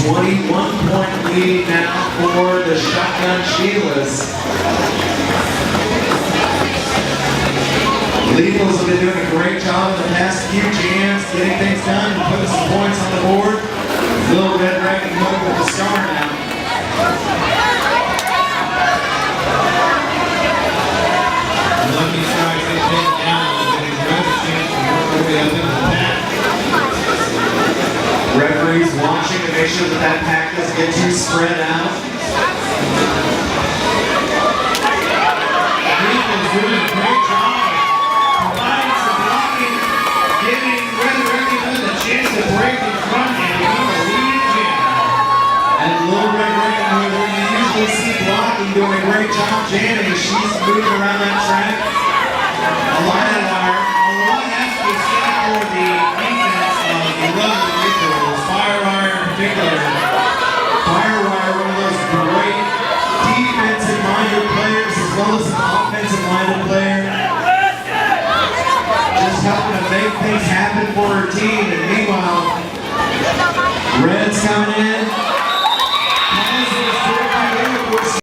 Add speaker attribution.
Speaker 1: 21-point lead now for the shotgun Sheilas. Legals have been doing a great job in the past few jams, getting things done and putting some points on the board. Little Red Wrecking Hook with the star now.
Speaker 2: Lucky strikes they take down, getting Red a chance to work their way up into the pack.
Speaker 1: Referees watching to make sure that that pack doesn't get too spread out.
Speaker 2: Legals doing a great job. Providing some blocking, giving Red Wrecking Hook a chance to break in front and become a lead jam.
Speaker 1: And Little Red Wrecking Hook, where you usually see blocking, doing a great job jamming. She's moving around that track. A lot has to be said for the defense of the Love Legals. Firewire in particular. Firewire, one of those great defensive-minded players as well as an offensive-minded player. Just helping to make things happen for her team. And meanwhile, Red's